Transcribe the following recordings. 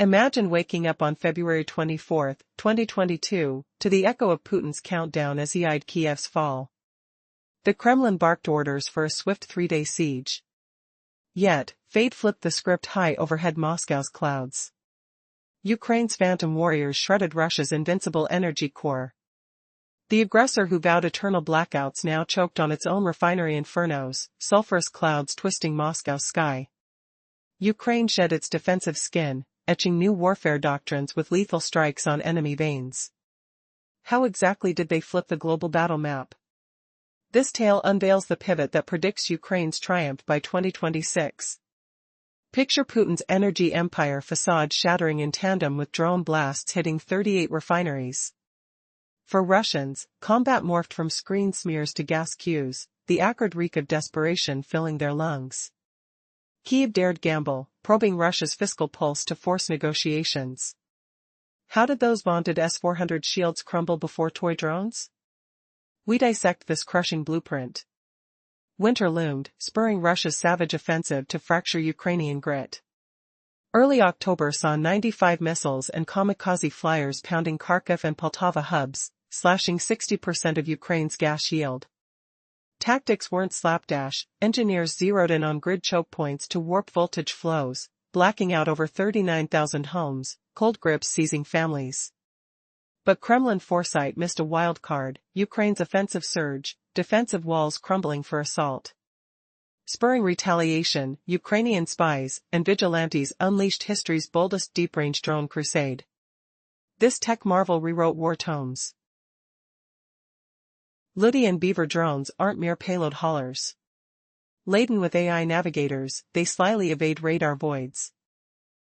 Imagine waking up on February 24, 2022, to the echo of Putin's countdown as he eyed Kiev's fall. The Kremlin barked orders for a swift three-day siege. Yet, fate flipped the script high overhead Moscow's clouds. Ukraine's phantom warriors shredded Russia's invincible energy core. The aggressor who vowed eternal blackouts now choked on its own refinery infernos, sulfurous clouds twisting Moscow's sky. Ukraine shed its defensive skin, etching new warfare doctrines with lethal strikes on enemy veins. How exactly did they flip the global battle map? This tale unveils the pivot that predicts Ukraine's triumph by 2026. Picture Putin's energy empire facade shattering in tandem with drone blasts hitting 38 refineries. For Russians, combat morphed from screen smears to gas queues, the acrid reek of desperation filling their lungs. Kyiv dared gamble, probing Russia's fiscal pulse to force negotiations. How did those vaunted S-400 shields crumble before toy drones? We dissect this crushing blueprint. Winter loomed, spurring Russia's savage offensive to fracture Ukrainian grit. Early October saw 95 missiles and kamikaze flyers pounding Kharkiv and Poltava hubs, slashing 60% of Ukraine's gas yield. Tactics weren't slapdash, engineers zeroed in on grid choke points to warp voltage flows, blacking out over 39,000 homes, cold grips seizing families. But Kremlin foresight missed a wild card, Ukraine's offensive surge, defensive walls crumbling for assault. Spurring retaliation, Ukrainian spies and vigilantes unleashed history's boldest deep-range drone crusade. This tech marvel rewrote war tomes. Ludi and Beaver drones aren't mere payload haulers. Laden with AI navigators, they slyly evade radar voids.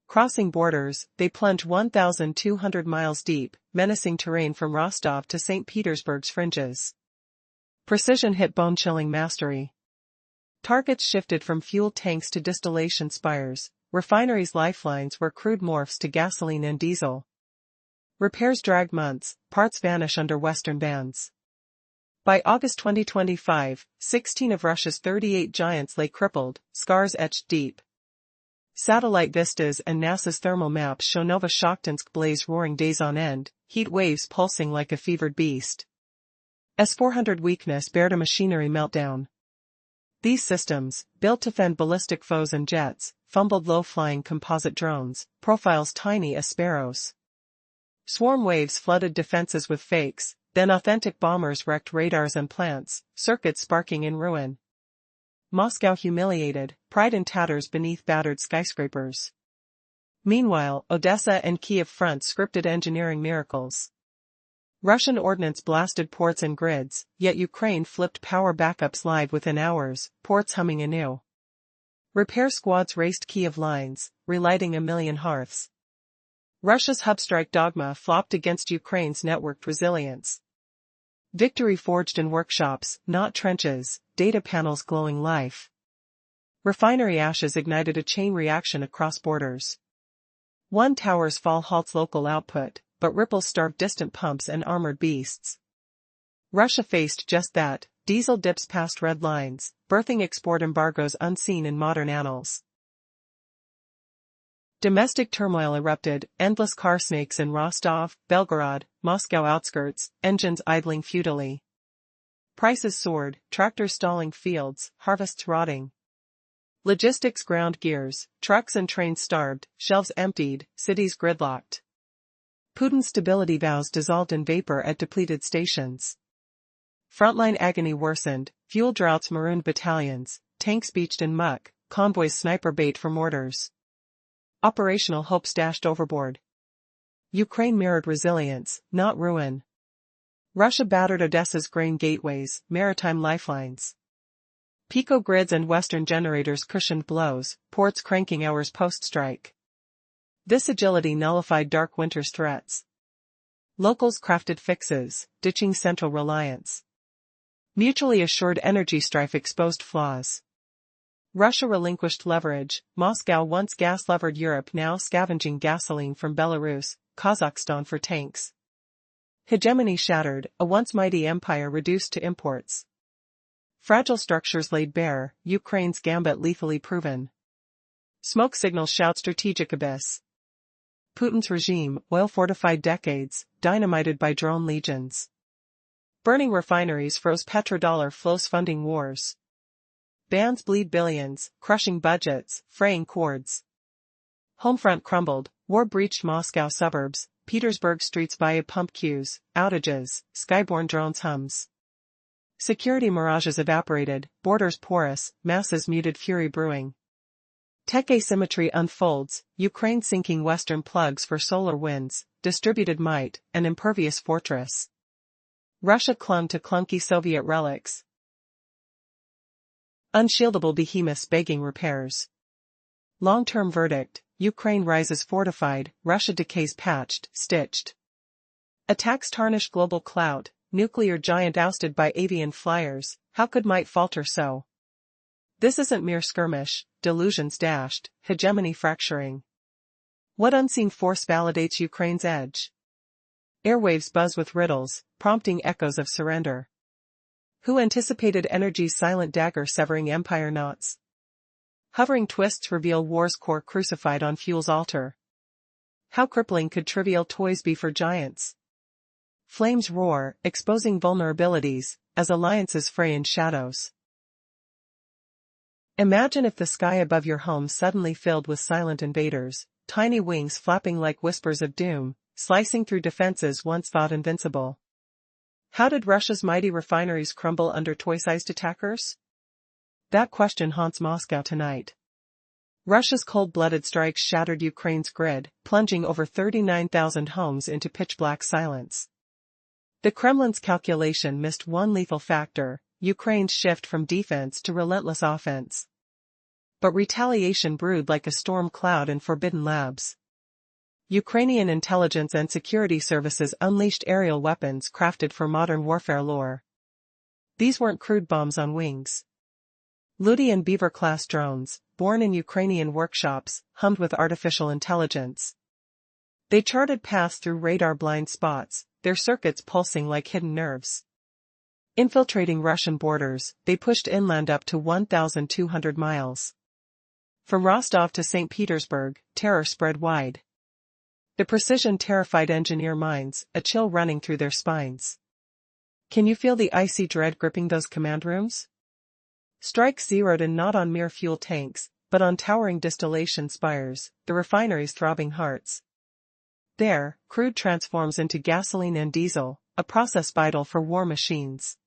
Crossing borders, they plunge 1,200 miles deep, menacing terrain from Rostov to St. Petersburg's fringes. Precision hit bone-chilling mastery. Targets shifted from fuel tanks to distillation spires, refineries' lifelines were crude morphs to gasoline and diesel. Repairs drag months, parts vanish under Western bans. By August 2025, 16 of Russia's 38 giants lay crippled, scars etched deep. Satellite vistas and NASA's thermal maps show Novoshakhtinsk blaze roaring days on end, heat waves pulsing like a fevered beast. S-400 weakness bared a machinery meltdown. These systems, built to fend ballistic foes and jets, fumbled low-flying composite drones, profiles tiny as sparrows. Swarm waves flooded defenses with fakes, then authentic bombers wrecked radars and plants, circuits sparking in ruin. Moscow humiliated, pride in tatters beneath battered skyscrapers. Meanwhile, Odessa and Kyiv front scripted engineering miracles. Russian ordnance blasted ports and grids, yet Ukraine flipped power backups live within hours, ports humming anew. Repair squads raced Kyiv lines, relighting a million hearths. Russia's hubstrike dogma flopped against Ukraine's networked resilience. Victory forged in workshops, not trenches, data panels glowing life. Refinery ashes ignited a chain reaction across borders. One tower's fall halts local output, but ripples starved distant pumps and armored beasts. Russia faced just that, diesel dips past red lines, birthing export embargoes unseen in modern annals. Domestic turmoil erupted, endless car snakes in Rostov, Belgorod, Moscow outskirts, engines idling futilely. Prices soared, tractors stalling fields, harvests rotting. Logistics ground gears, trucks and trains starved, shelves emptied, cities gridlocked. Putin's stability vows dissolved in vapor at depleted stations. Frontline agony worsened, fuel droughts marooned battalions, tanks beached in muck, convoys sniper bait for mortars. Operational hope stashed overboard. Ukraine mirrored resilience, not ruin. Russia battered Odessa's grain gateways, maritime lifelines. Pico grids and Western generators cushioned blows, ports cranking hours post-strike. This agility nullified dark winter's threats. Locals crafted fixes, ditching central reliance. Mutually assured energy strife exposed flaws. Russia relinquished leverage, Moscow once gas-levered Europe now scavenging gasoline from Belarus, Kazakhstan for tanks. Hegemony shattered, a once mighty empire reduced to imports. Fragile structures laid bare, Ukraine's gambit lethally proven. Smoke signals shout strategic abyss. Putin's regime, oil-fortified decades, dynamited by drone legions. Burning refineries froze petrodollar flows funding wars. Bans bleed billions, crushing budgets, fraying cords. Homefront crumbled, war breached Moscow suburbs, Petersburg streets via pump queues, outages, skyborne drones hums. Security mirages evaporated, borders porous, masses muted fury brewing. Tech asymmetry unfolds, Ukraine sinking Western plugs for solar winds, distributed might, an impervious fortress. Russia clung to clunky Soviet relics. Unshieldable behemoths begging repairs. Long-term verdict, Ukraine rises fortified, Russia decays patched, stitched. Attacks tarnish global clout, nuclear giant ousted by avian flyers, how could might falter so? This isn't mere skirmish, delusions dashed, hegemony fracturing. What unseen force validates Ukraine's edge? Airwaves buzz with riddles, prompting echoes of surrender. Who anticipated energy's silent dagger severing empire knots? Hovering twists reveal war's core crucified on fuel's altar. How crippling could trivial toys be for giants? Flames roar, exposing vulnerabilities, as alliances fray in shadows. Imagine if the sky above your home suddenly filled with silent invaders, tiny wings flapping like whispers of doom, slicing through defenses once thought invincible. How did Russia's mighty refineries crumble under toy-sized attackers? That question haunts Moscow tonight. Russia's cold-blooded strikes shattered Ukraine's grid, plunging over 39,000 homes into pitch-black silence. The Kremlin's calculation missed one lethal factor: Ukraine's shift from defense to relentless offense. But retaliation brewed like a storm cloud in forbidden labs. Ukrainian intelligence and security services unleashed aerial weapons crafted for modern warfare lore. These weren't crude bombs on wings. Ludian Beaver-class drones, born in Ukrainian workshops, hummed with artificial intelligence. They charted paths through radar-blind spots, their circuits pulsing like hidden nerves. Infiltrating Russian borders, they pushed inland up to 1,200 miles. From Rostov to St. Petersburg, terror spread wide. The precision terrified engineer minds, a chill running through their spines. Can you feel the icy dread gripping those command rooms? Strikes zeroed in not on mere fuel tanks, but on towering distillation spires, the refinery's throbbing hearts. There, crude transforms into gasoline and diesel, a process vital for war machines.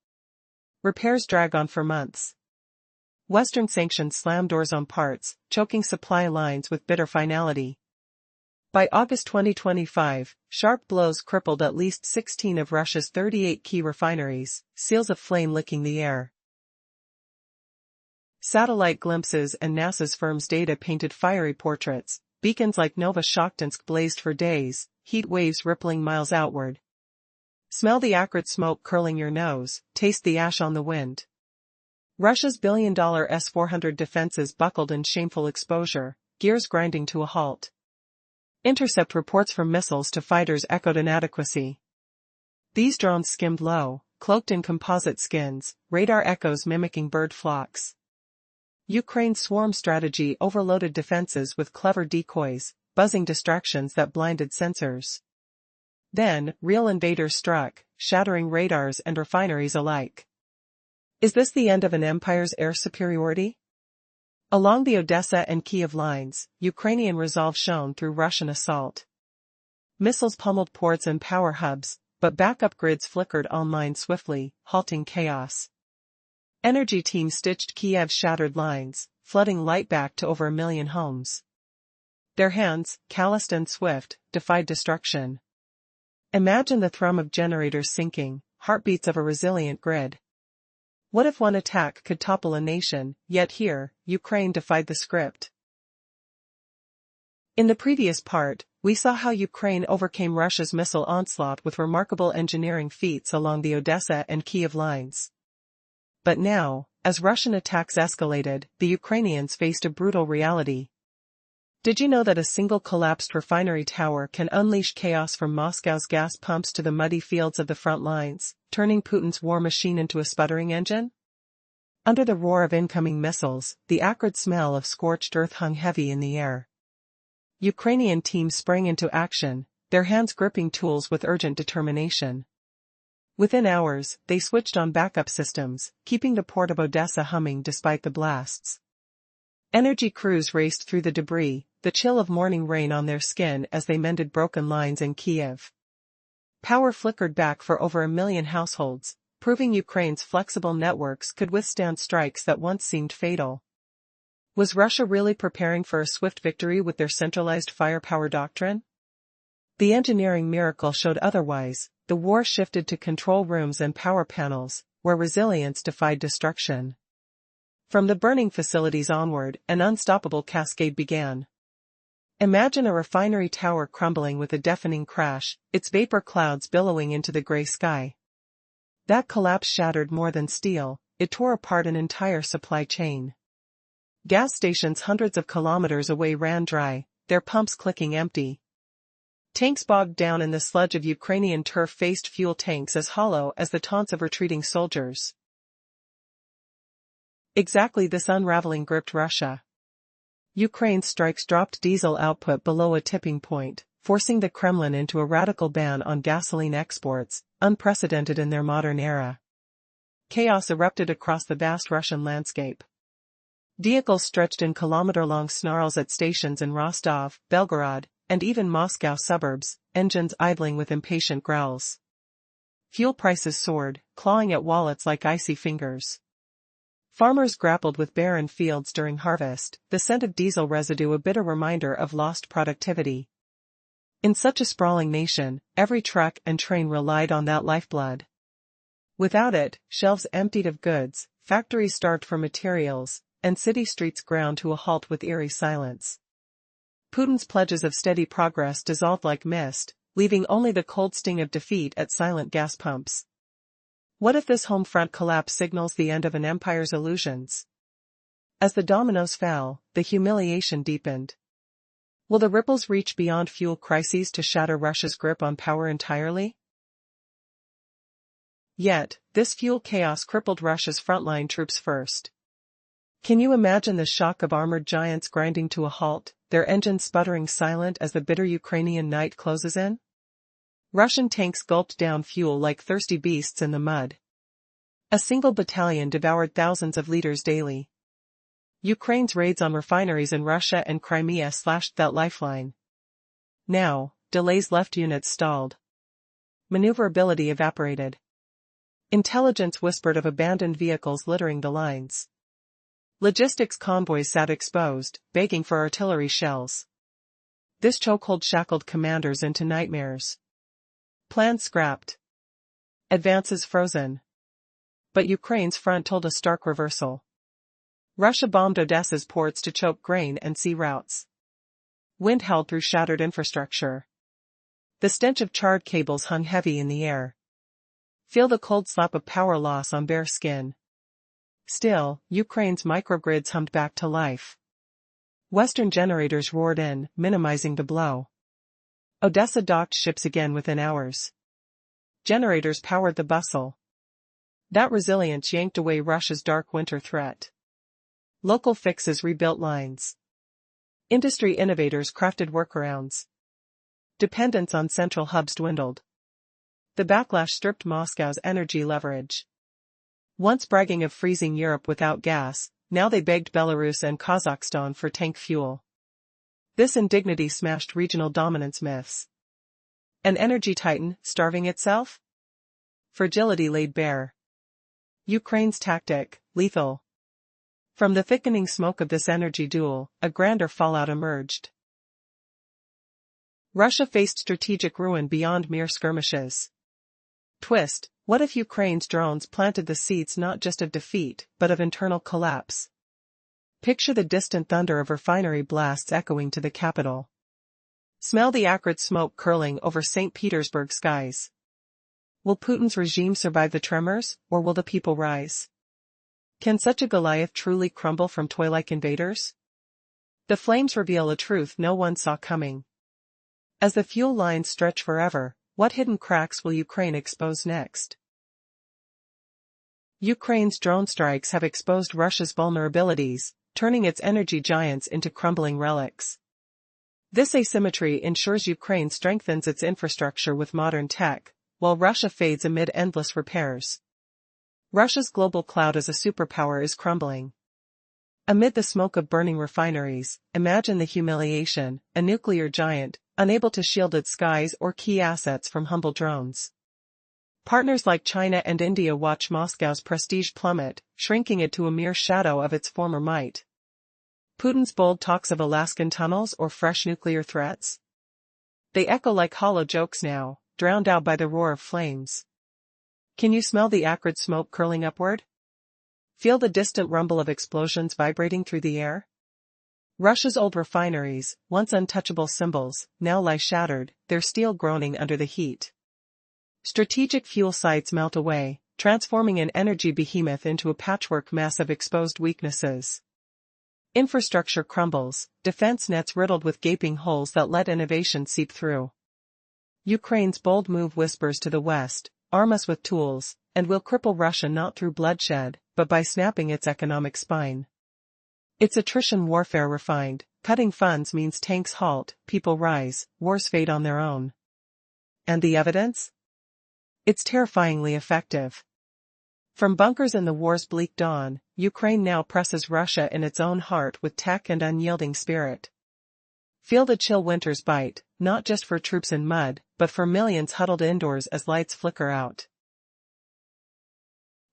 Repairs drag on for months. Western sanctions slam doors on parts, choking supply lines with bitter finality. By August 2025, sharp blows crippled at least 16 of Russia's 38 key refineries, seals of flame licking the air. Satellite glimpses and NASA's firm's data painted fiery portraits, beacons like Novoshakhtinsk blazed for days, heat waves rippling miles outward. Smell the acrid smoke curling your nose, taste the ash on the wind. Russia's billion-dollar S-400 defenses buckled in shameful exposure, gears grinding to a halt. Intercept reports from missiles to fighters echoed inadequacy. These drones skimmed low, cloaked in composite skins, radar echoes mimicking bird flocks. Ukraine's swarm strategy overloaded defenses with clever decoys, buzzing distractions that blinded sensors. Then, real invaders struck, shattering radars and refineries alike. Is this the end of an empire's air superiority? Along the Odessa and Kiev lines, Ukrainian resolve shone through Russian assault. Missiles pummeled ports and power hubs, but backup grids flickered online swiftly, halting chaos. Energy teams stitched Kiev's shattered lines, flooding light back to over 1 million homes. Their hands, calloused and swift, defied destruction. Imagine the thrum of generators sinking, heartbeats of a resilient grid. What if one attack could topple a nation, yet here, Ukraine defied the script? In the previous part, we saw how Ukraine overcame Russia's missile onslaught with remarkable engineering feats along the Odessa and Kiev lines. But now, as Russian attacks escalated, the Ukrainians faced a brutal reality. Did you know that a single collapsed refinery tower can unleash chaos from Moscow's gas pumps to the muddy fields of the front lines, turning Putin's war machine into a sputtering engine? Under the roar of incoming missiles, the acrid smell of scorched earth hung heavy in the air. Ukrainian teams sprang into action, their hands gripping tools with urgent determination. Within hours, they switched on backup systems, keeping the port of Odessa humming despite the blasts. Energy crews raced through the debris, the chill of morning rain on their skin as they mended broken lines in Kiev. Power flickered back for over 1 million households, proving Ukraine's flexible networks could withstand strikes that once seemed fatal. Was Russia really preparing for a swift victory with their centralized firepower doctrine? The engineering miracle showed otherwise. The war shifted to control rooms and power panels, where resilience defied destruction. From the burning facilities onward, an unstoppable cascade began. Imagine a refinery tower crumbling with a deafening crash, its vapor clouds billowing into the gray sky. That collapse shattered more than steel, it tore apart an entire supply chain. Gas stations hundreds of kilometers away ran dry, their pumps clicking empty. Tanks bogged down in the sludge of Ukrainian turf faced fuel tanks as hollow as the taunts of retreating soldiers. Exactly this unraveling gripped Russia. Ukraine's strikes dropped diesel output below a tipping point, forcing the Kremlin into a radical ban on gasoline exports, unprecedented in their modern era. Chaos erupted across the vast Russian landscape. Vehicles stretched in kilometer-long snarls at stations in Rostov, Belgorod, and even Moscow suburbs, engines idling with impatient growls. Fuel prices soared, clawing at wallets like icy fingers. Farmers grappled with barren fields during harvest, the scent of diesel residue a bitter reminder of lost productivity. In such a sprawling nation, every truck and train relied on that lifeblood. Without it, shelves emptied of goods, factories starved for materials, and city streets ground to a halt with eerie silence. Putin's pledges of steady progress dissolved like mist, leaving only the cold sting of defeat at silent gas pumps. What if this home front collapse signals the end of an empire's illusions? As the dominoes fell, the humiliation deepened. Will the ripples reach beyond fuel crises to shatter Russia's grip on power entirely? Yet, this fuel chaos crippled Russia's frontline troops first. Can you imagine the shock of armored giants grinding to a halt, their engines sputtering silent as the bitter Ukrainian night closes in? Russian tanks gulped down fuel like thirsty beasts in the mud. A single battalion devoured thousands of liters daily. Ukraine's raids on refineries in Russia and Crimea slashed that lifeline. Now, delays left units stalled. Maneuverability evaporated. Intelligence whispered of abandoned vehicles littering the lines. Logistics convoys sat exposed, begging for artillery shells. This chokehold shackled commanders into nightmares. Plans scrapped. Advances frozen. But Ukraine's front told a stark reversal. Russia bombed Odessa's ports to choke grain and sea routes. Wind howled through shattered infrastructure. The stench of charred cables hung heavy in the air. Feel the cold slap of power loss on bare skin. Still, Ukraine's microgrids hummed back to life. Western generators roared in, minimizing the blow. Odessa docked ships again within hours. Generators powered the bustle. That resilience yanked away Russia's dark winter threat. Local fixes rebuilt lines. Industry innovators crafted workarounds. Dependence on central hubs dwindled. The backlash stripped Moscow's energy leverage. Once bragging of freezing Europe without gas, now they begged Belarus and Kazakhstan for tank fuel. This indignity smashed regional dominance myths. An energy titan, starving itself? Fragility laid bare. Ukraine's tactic, lethal. From the thickening smoke of this energy duel, a grander fallout emerged. Russia faced strategic ruin beyond mere skirmishes. Twist: what if Ukraine's drones planted the seeds not just of defeat, but of internal collapse? Picture the distant thunder of refinery blasts echoing to the capital. Smell the acrid smoke curling over St. Petersburg skies. Will Putin's regime survive the tremors, or will the people rise? Can such a Goliath truly crumble from toy-like invaders? The flames reveal a truth no one saw coming. As the fuel lines stretch forever, what hidden cracks will Ukraine expose next? Ukraine's drone strikes have exposed Russia's vulnerabilities, turning its energy giants into crumbling relics. This asymmetry ensures Ukraine strengthens its infrastructure with modern tech, while Russia fades amid endless repairs. Russia's global cloud as a superpower is crumbling. Amid the smoke of burning refineries, imagine the humiliation, a nuclear giant, unable to shield its skies or key assets from humble drones. Partners like China and India watch Moscow's prestige plummet, shrinking it to a mere shadow of its former might. Putin's bold talks of Alaskan tunnels or fresh nuclear threats? They echo like hollow jokes now, drowned out by the roar of flames. Can you smell the acrid smoke curling upward? Feel the distant rumble of explosions vibrating through the air? Russia's old refineries, once untouchable symbols, now lie shattered, their steel groaning under the heat. Strategic fuel sites melt away, transforming an energy behemoth into a patchwork mess of exposed weaknesses. Infrastructure crumbles, defense nets riddled with gaping holes that let innovation seep through. Ukraine's bold move whispers to the West, arm us with tools, and we'll cripple Russia not through bloodshed, but by snapping its economic spine. It's attrition warfare refined, cutting funds means tanks halt, people rise, wars fade on their own. And the evidence? It's terrifyingly effective. From bunkers in the war's bleak dawn, Ukraine now presses Russia in its own heart with tech and unyielding spirit. Feel the chill winter's bite, not just for troops in mud, but for millions huddled indoors as lights flicker out.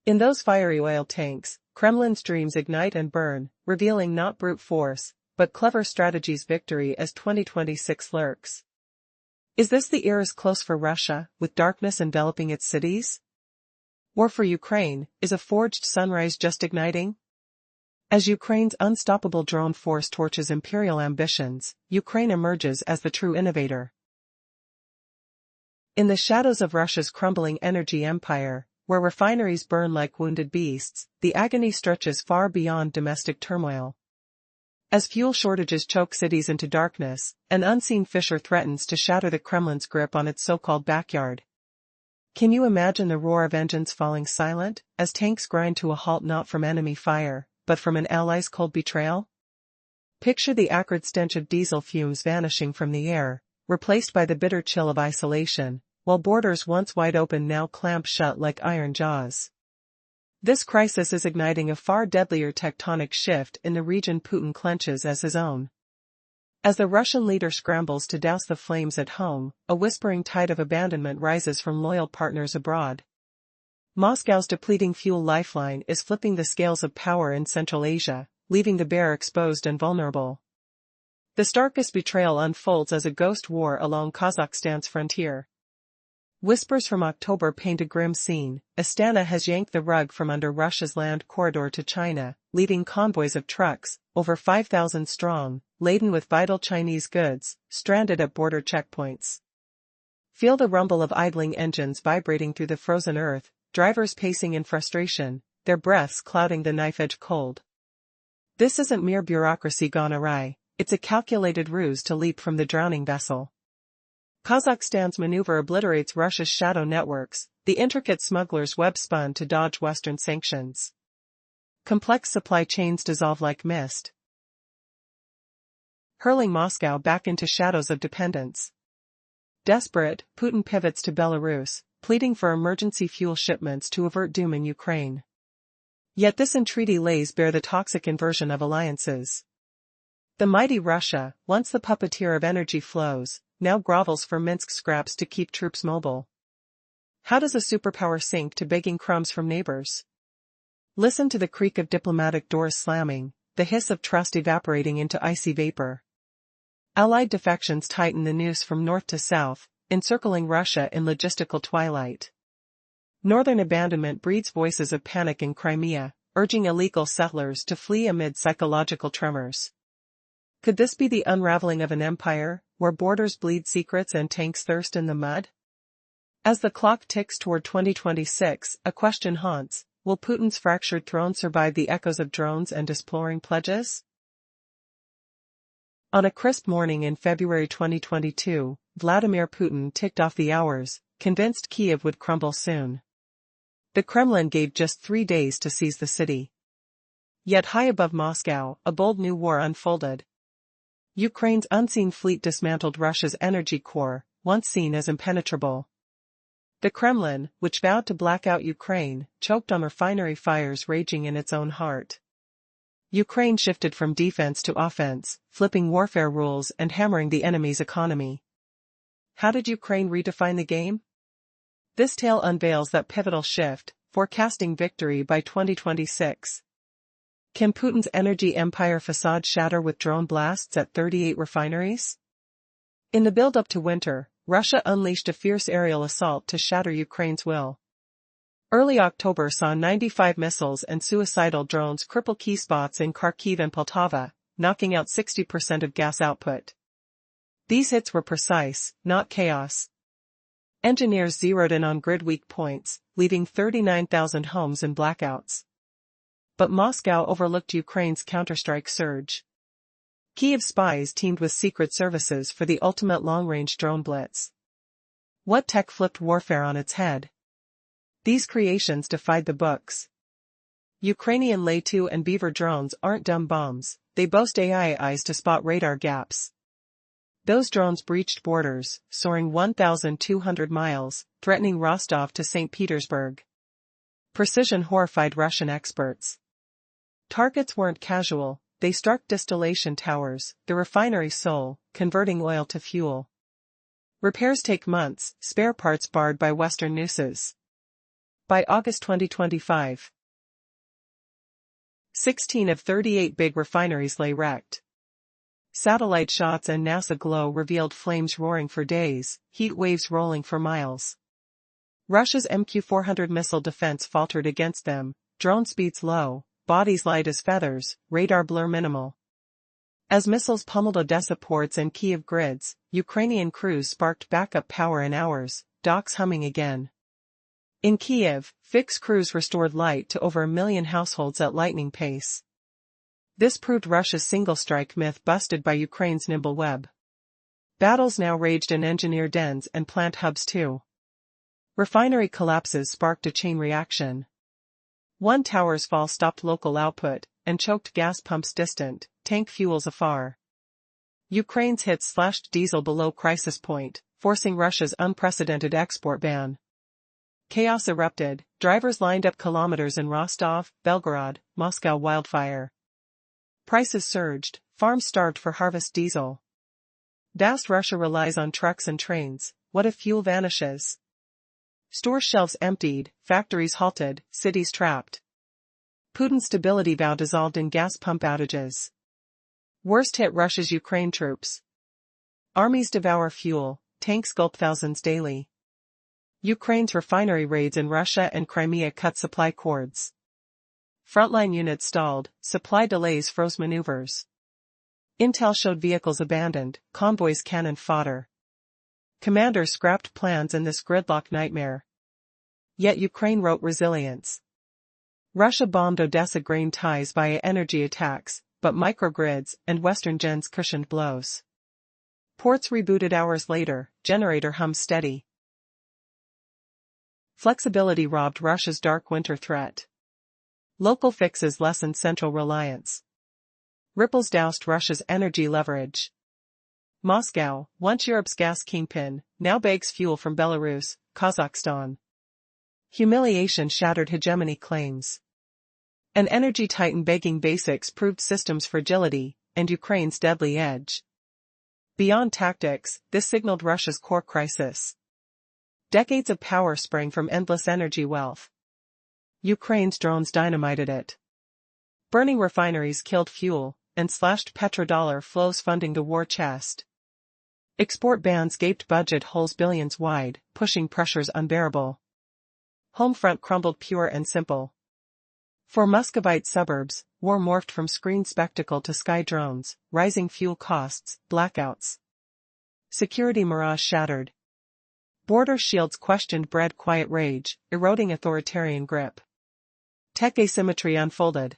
In those fiery oil tanks, Kremlin's dreams ignite and burn, revealing not brute force, but clever strategy's victory as 2026 lurks. Is this the era's close for Russia, with darkness enveloping its cities? Or for Ukraine, is a forged sunrise just igniting? As Ukraine's unstoppable drone force torches imperial ambitions, Ukraine emerges as the true innovator. In the shadows of Russia's crumbling energy empire, where refineries burn like wounded beasts, the agony stretches far beyond domestic turmoil. As fuel shortages choke cities into darkness, an unseen fissure threatens to shatter the Kremlin's grip on its so-called backyard. Can you imagine the roar of engines falling silent, as tanks grind to a halt not from enemy fire, but from an ally's cold betrayal? Picture the acrid stench of diesel fumes vanishing from the air, replaced by the bitter chill of isolation, while borders once wide open now clamp shut like iron jaws. This crisis is igniting a far deadlier tectonic shift in the region Putin clenches as his own. As the Russian leader scrambles to douse the flames at home, a whispering tide of abandonment rises from loyal partners abroad. Moscow's depleting fuel lifeline is flipping the scales of power in Central Asia, leaving the bear exposed and vulnerable. The starkest betrayal unfolds as a ghost war along Kazakhstan's frontier. Whispers from October paint a grim scene. Astana has yanked the rug from under Russia's land corridor to China, leading convoys of trucks, over 5,000 strong, laden with vital Chinese goods, stranded at border checkpoints. Feel the rumble of idling engines vibrating through the frozen earth, drivers pacing in frustration, their breaths clouding the knife-edge cold. This isn't mere bureaucracy gone awry, it's a calculated ruse to leap from the drowning vessel. Kazakhstan's maneuver obliterates Russia's shadow networks, the intricate smuggler's web spun to dodge Western sanctions. Complex supply chains dissolve like mist, hurling Moscow back into shadows of dependence. Desperate, Putin pivots to Belarus, pleading for emergency fuel shipments to avert doom in Ukraine. Yet this entreaty lays bare the toxic inversion of alliances. The mighty Russia, once the puppeteer of energy flows, now grovels for Minsk scraps to keep troops mobile. How does a superpower sink to begging crumbs from neighbors? Listen to the creak of diplomatic doors slamming, the hiss of trust evaporating into icy vapor. Allied defections tighten the noose from north to south, encircling Russia in logistical twilight. Northern abandonment breeds voices of panic in Crimea, urging illegal settlers to flee amid psychological tremors. Could this be the unraveling of an empire, where borders bleed secrets and tanks thirst in the mud? As the clock ticks toward 2026, a question haunts: will Putin's fractured throne survive the echoes of drones and desploring pledges? On a crisp morning in February 2022, Vladimir Putin ticked off the hours, convinced Kyiv would crumble soon. The Kremlin gave just 3 days to seize the city. Yet high above Moscow, a bold new war unfolded. Ukraine's unseen fleet dismantled Russia's energy core, once seen as impenetrable. The Kremlin, which vowed to black out Ukraine, choked on refinery fires raging in its own heart. Ukraine shifted from defense to offense, flipping warfare rules and hammering the enemy's economy. How did Ukraine redefine the game? This tale unveils that pivotal shift, forecasting victory by 2026. Can Putin's energy empire facade shatter with drone blasts at 38 refineries? In the build-up to winter, Russia unleashed a fierce aerial assault to shatter Ukraine's will. Early October saw 95 missiles and suicidal drones cripple key spots in Kharkiv and Poltava, knocking out 60% of gas output. These hits were precise, not chaos. Engineers zeroed in on grid weak points, leaving 39,000 homes in blackouts. But Moscow overlooked Ukraine's counterstrike surge. Kyiv spies teamed with secret services for the ultimate long-range drone blitz. What tech flipped warfare on its head? These creations defied the books. Ukrainian Lay-2 and Beaver drones aren't dumb bombs, they boast AI eyes to spot radar gaps. Those drones breached borders, soaring 1,200 miles, threatening Rostov to St. Petersburg. Precision horrified Russian experts. Targets weren't casual, they struck distillation towers, the refinery's soul, converting oil to fuel. Repairs take months, spare parts barred by Western nooses. By August 2025, 16 of 38 big refineries lay wrecked. Satellite shots and NASA glow revealed flames roaring for days, heat waves rolling for miles. Russia's MQ-400 missile defense faltered against them, drone speeds low, bodies light as feathers, radar blur minimal. As missiles pummeled Odessa ports and Kyiv grids, Ukrainian crews sparked backup power in hours, docks humming again. In Kyiv, fixed crews restored light to over 1 million households at lightning pace. This proved Russia's single-strike myth busted by Ukraine's nimble web. Battles now raged in engineer dens and plant hubs too. Refinery collapses sparked a chain reaction. One tower's fall stopped local output, and choked gas pumps distant, tank fuels afar. Ukraine's hits slashed diesel below crisis point, forcing Russia's unprecedented export ban. Chaos erupted, drivers lined up kilometers in Rostov, Belgorod, Moscow wildfire. Prices surged, farms starved for harvest diesel. Vast Russia relies on trucks and trains, what if fuel vanishes? Store shelves emptied, factories halted, cities trapped. Putin's stability vow dissolved in gas pump outages. Worst hit Russia's Ukraine troops. Armies devour fuel, tanks gulp thousands daily. Ukraine's refinery raids in Russia and Crimea cut supply cords. Frontline units stalled, supply delays froze maneuvers. Intel showed vehicles abandoned, convoys cannon fodder. Commanders scrapped plans in this gridlock nightmare. Yet Ukraine wrote resilience. Russia bombed Odessa grain ties via energy attacks, but microgrids and Western gens cushioned blows. Ports rebooted hours later, generator hums steady. Flexibility robbed Russia's dark winter threat. Local fixes lessened central reliance. Ripples doused Russia's energy leverage. Moscow, once Europe's gas kingpin, now begs fuel from Belarus, Kazakhstan. Humiliation shattered hegemony claims. An energy titan begging basics proved systems' fragility, and Ukraine's deadly edge. Beyond tactics, this signaled Russia's core crisis. Decades of power sprang from endless energy wealth. Ukraine's drones dynamited it. Burning refineries killed fuel, and slashed petrodollar flows funding the war chest. Export bans gaped budget holes billions wide, pushing pressures unbearable. Homefront crumbled pure and simple. For Muscovite suburbs, war morphed from screen spectacle to sky drones, rising fuel costs, blackouts. Security mirage shattered. Border shields questioned bred quiet rage, eroding authoritarian grip. Tech asymmetry unfolded.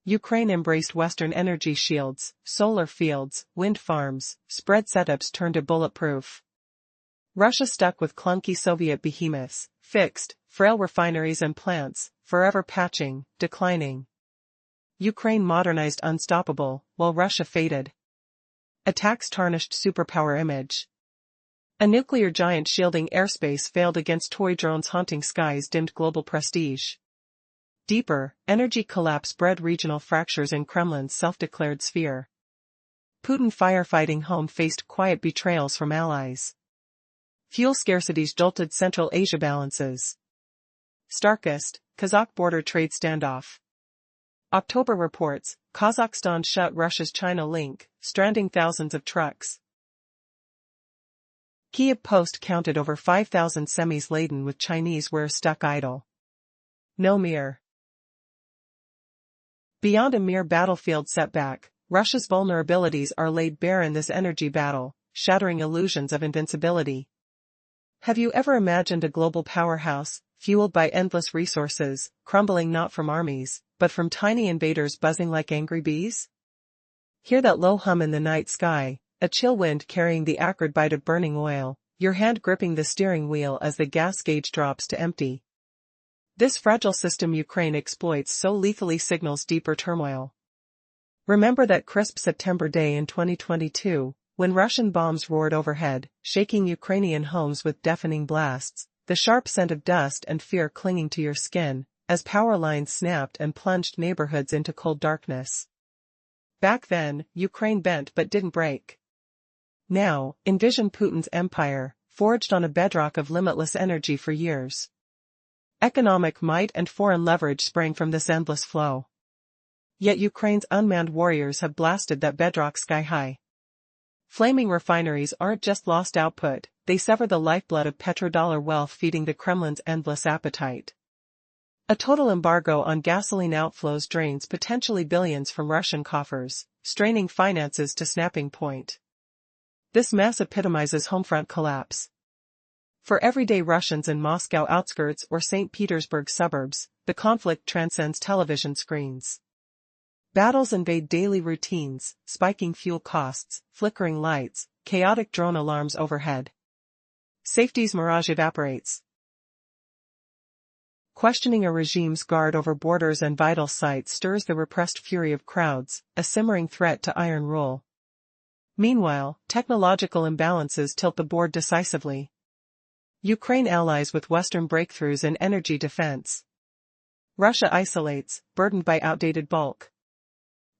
Ukraine embraced Western energy shields, solar fields, wind farms, spread setups turned to bulletproof. Russia stuck with clunky Soviet behemoths, fixed, frail refineries and plants, forever patching, declining. Ukraine modernized unstoppable, while Russia faded. Attacks tarnished superpower image. A nuclear giant shielding airspace failed against toy drones haunting skies dimmed global prestige. Deeper, energy collapse bred regional fractures in Kremlin's self-declared sphere. Putin firefighting home faced quiet betrayals from allies. Fuel scarcities jolted Central Asia balances. Starkest, Kazakh border trade standoff. October reports, Kazakhstan shut Russia's China link, stranding thousands of trucks. Kyiv Post counted over 5,000 semis laden with Chinese wares stuck idle. No mere. Beyond a mere battlefield setback, Russia's vulnerabilities are laid bare in this energy battle, shattering illusions of invincibility. Have you ever imagined a global powerhouse, fueled by endless resources, crumbling not from armies, but from tiny invaders buzzing like angry bees? Hear that low hum in the night sky, a chill wind carrying the acrid bite of burning oil, your hand gripping the steering wheel as the gas gauge drops to empty. This fragile system Ukraine exploits so lethally signals deeper turmoil. Remember that crisp September day in 2022, when Russian bombs roared overhead, shaking Ukrainian homes with deafening blasts, the sharp scent of dust and fear clinging to your skin, as power lines snapped and plunged neighborhoods into cold darkness. Back then, Ukraine bent but didn't break. Now, envision Putin's empire, forged on a bedrock of limitless energy for years. Economic might and foreign leverage sprang from this endless flow. Yet Ukraine's unmanned warriors have blasted that bedrock sky high. Flaming refineries aren't just lost output, they sever the lifeblood of petrodollar wealth feeding the Kremlin's endless appetite. A total embargo on gasoline outflows drains potentially billions from Russian coffers, straining finances to snapping point. This mess epitomizes homefront collapse. For everyday Russians in Moscow outskirts or St. Petersburg suburbs, the conflict transcends television screens. Battles invade daily routines, spiking fuel costs, flickering lights, chaotic drone alarms overhead. Safety's mirage evaporates. Questioning a regime's guard over borders and vital sites stirs the repressed fury of crowds, a simmering threat to iron rule. Meanwhile, technological imbalances tilt the board decisively. Ukraine allies with Western breakthroughs in energy defense. Russia isolates, burdened by outdated bulk.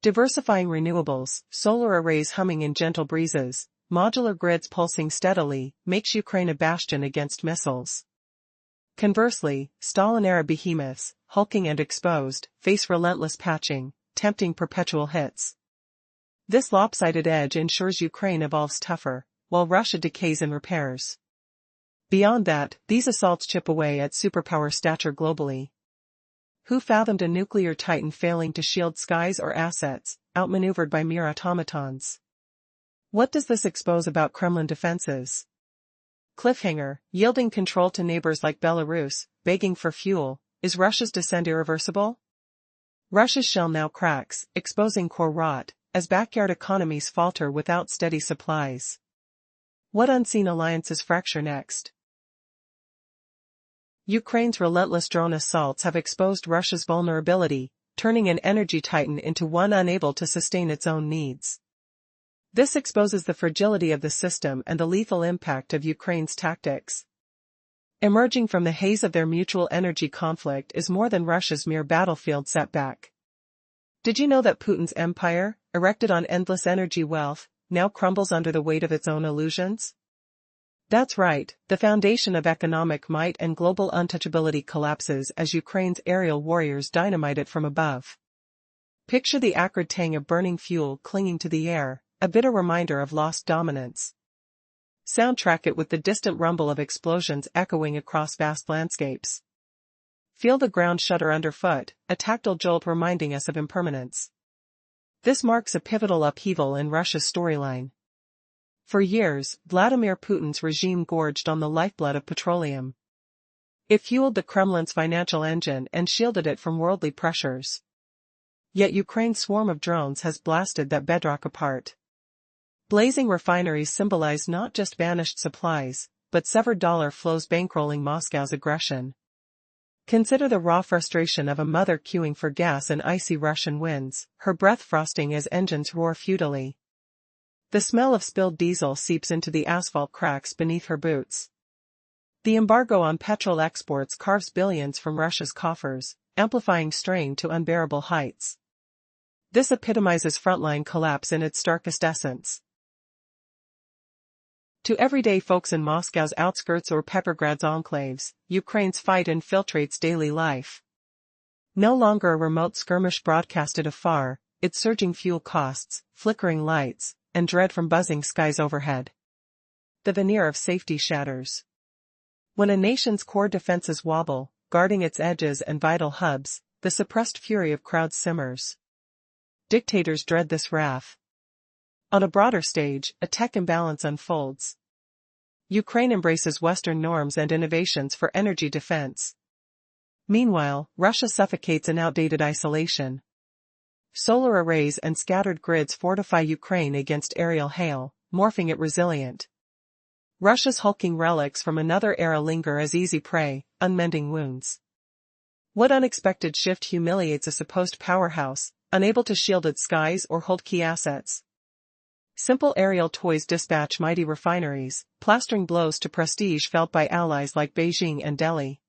Diversifying renewables, solar arrays humming in gentle breezes, modular grids pulsing steadily, makes Ukraine a bastion against missiles. Conversely, Stalin-era behemoths, hulking and exposed, face relentless patching, tempting perpetual hits. This lopsided edge ensures Ukraine evolves tougher, while Russia decays in repairs. Beyond that, these assaults chip away at superpower stature globally. Who fathomed a nuclear titan failing to shield skies or assets, outmaneuvered by mere automatons? What does this expose about Kremlin defenses? Cliffhanger, yielding control to neighbors like Belarus, begging for fuel, is Russia's descent irreversible? Russia's shell now cracks, exposing core rot, as backyard economies falter without steady supplies. What unseen alliances fracture next? Ukraine's relentless drone assaults have exposed Russia's vulnerability, turning an energy titan into one unable to sustain its own needs. This exposes the fragility of the system and the lethal impact of Ukraine's tactics. Emerging from the haze of their mutual energy conflict is more than Russia's mere battlefield setback. Did you know that Putin's empire, erected on endless energy wealth, now crumbles under the weight of its own illusions? That's right, the foundation of economic might and global untouchability collapses as Ukraine's aerial warriors dynamite it from above. Picture the acrid tang of burning fuel clinging to the air, a bitter reminder of lost dominance. Soundtrack it with the distant rumble of explosions echoing across vast landscapes. Feel the ground shudder underfoot, a tactile jolt reminding us of impermanence. This marks a pivotal upheaval in Russia's storyline. For years, Vladimir Putin's regime gorged on the lifeblood of petroleum. It fueled the Kremlin's financial engine and shielded it from worldly pressures. Yet Ukraine's swarm of drones has blasted that bedrock apart. Blazing refineries symbolize not just vanished supplies, but severed dollar flows bankrolling Moscow's aggression. Consider the raw frustration of a mother queuing for gas in icy Russian winds, her breath frosting as engines roar futilely. The smell of spilled diesel seeps into the asphalt cracks beneath her boots. The embargo on petrol exports carves billions from Russia's coffers, amplifying strain to unbearable heights. This epitomizes frontline collapse in its starkest essence. To everyday folks in Moscow's outskirts or Petrograd's enclaves, Ukraine's fight infiltrates daily life. No longer a remote skirmish broadcasted afar, its surging fuel costs, flickering lights, and dread from buzzing skies overhead. The veneer of safety shatters. When a nation's core defenses wobble, guarding its edges and vital hubs, the suppressed fury of crowds simmers. Dictators dread this wrath. On a broader stage, a tech imbalance unfolds. Ukraine embraces Western norms and innovations for energy defense. Meanwhile, Russia suffocates in outdated isolation. Solar arrays and scattered grids fortify Ukraine against aerial hail, morphing it resilient. Russia's hulking relics from another era linger as easy prey, unmending wounds. What unexpected shift humiliates a supposed powerhouse, unable to shield its skies or hold key assets? Simple aerial toys dispatch mighty refineries, plastering blows to prestige felt by allies like Beijing and Delhi.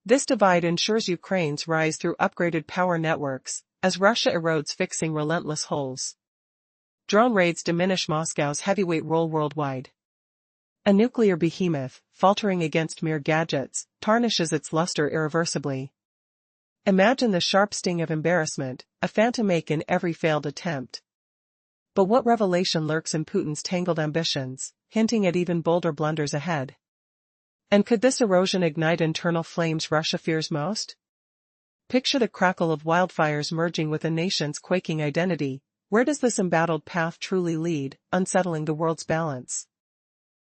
This divide ensures Ukraine's rise through upgraded power networks, as Russia erodes fixing relentless holes. Drone raids diminish Moscow's heavyweight role worldwide. A nuclear behemoth, faltering against mere gadgets, tarnishes its luster irreversibly. Imagine the sharp sting of embarrassment, a phantom ache in every failed attempt. But what revelation lurks in Putin's tangled ambitions, hinting at even bolder blunders ahead? And could this erosion ignite internal flames Russia fears most? Picture the crackle of wildfires merging with a nation's quaking identity. Where does this embattled path truly lead, unsettling the world's balance?